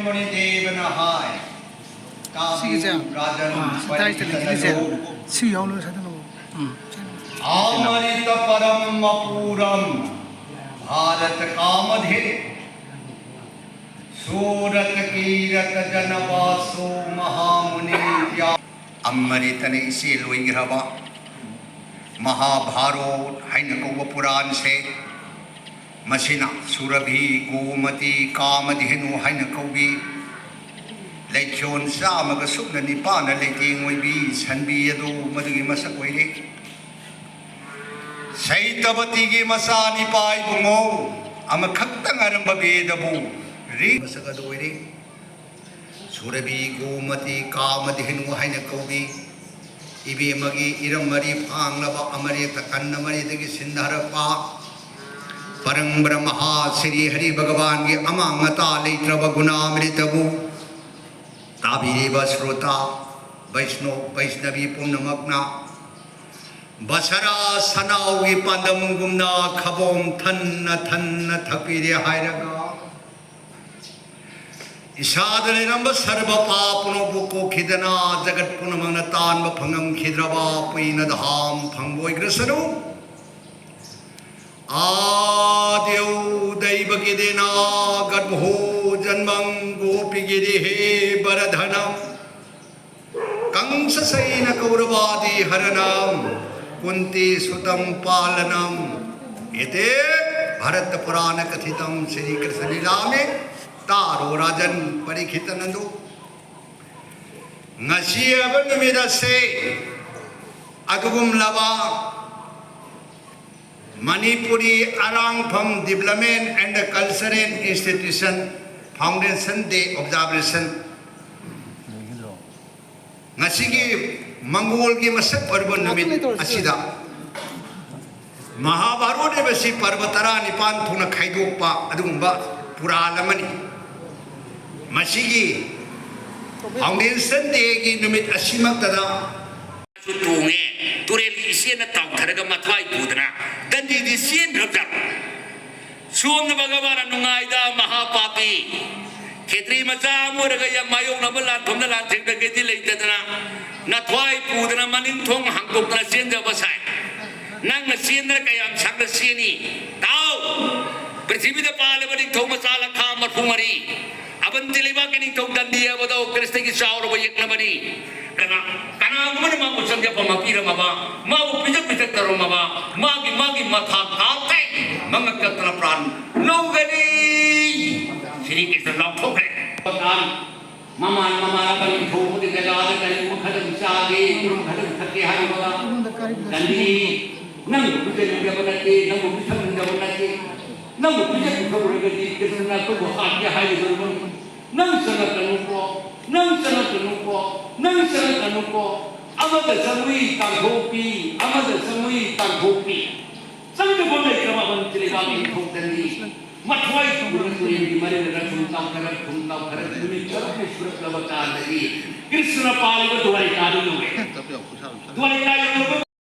मणि देव नहाय राजन आमरित परम अपूरम भारत कामधे सूरत कीरत जनवासो महामुनि अमृतने इसे लोइग्रबा महाभारत हाइन कौब पुराण से मसिना सुरभि गोमती कामधेनु हाइन कौबी लैख्योन चामग सुबन निपान लेतेंग ओइबी सनबी अदु मदुगी मसक ओइरे सैतवती के मसा निपाई बुंगो अम खक्तंग अरंब बेदबु रे मसक अदु ओइरे सुरभि गोमती कामधेनु हाइन कौबी इबे मगी इरमरी फांगलबा अमरेत कन्नमरेदगी सिंधरपा परम ब्रह्म श्री हरि भगवान के अमांगता लेत्रब गुणामृतबु ताबिरेब श्रोता वैष्णव वैष्णवी पुण्यमग्ना बसरा सनाउगी पांदमुगुमना खबोम थन्न थन्न थपिरे हायरगा इसाद लेरंब सर्व पापनो बुको खिदना जगत पुनमंगन तानब फंगम खिद्रबा पुइन धाम फंगोय ग्रसनु आदेव दैव गिदेना गर्भो जन्मं गोपी गिरे हे बरधनम कंस सैन कौरवादि हरणम कुंती सुतम पालनम एते भरत पुराण कथितम श्री कृष्ण लीला में तारो राजन परीक्षित नंदु ngasi aba numida se adugum laba Manipuri Arangpham Development and Cultural Institution Foundation Day Observation ngasi gi Mangol gi masak parba numid asida Mahabharata basi parvatara nipan thuna khaidokpa adugumba puralamani masigi Foundation Day की निमित्त असीमत तदा तुंगे तुरेल इसेन ताव थरग मथाई पुदना दंदी दिसेन रबदा सोम भगवान नुंगाइदा महापापी खेत्री मचा मोरग या मायों नबला थमला थेक गेति लेतदना नथवाई पुदना मनिन थोंग हांगतोकना सेन जबसाय नंग सेन कयाम संग सेनी ताव पृथ्वी द पाले बनि थोंग मचाला खा मरफुमरी अबंती लेवा के नहीं तो दंडिया बताओ कृष्ण की शावर वो एक न बनी कना मन माँ को संज्ञा पर मपीर माबा माँ वो पिजक पिजक करो माबा माँ की माथा काटे मंग कतला प्राण नौगरी श्री कृष्ण लॉक ठोके पकान मामा बनी ठोक दे गलाल करे मुखदम चागे मुखदम थके हाय बाबा दंडी नंग पिजक जबनते नंग पिजक जबनते नंग पिजक ठोकरगदी कृष्ण को हाथ के हाय जरूर नंग सनक नुको अमद समुई तांगोपी संग बोले क्रम मंत्री बाबी ठोकदनी मठवाई तुमरी मरे रसुंता कर दुनि चरके सुरत लवकार लगी कृष्ण पाल को द्वारिका लोगे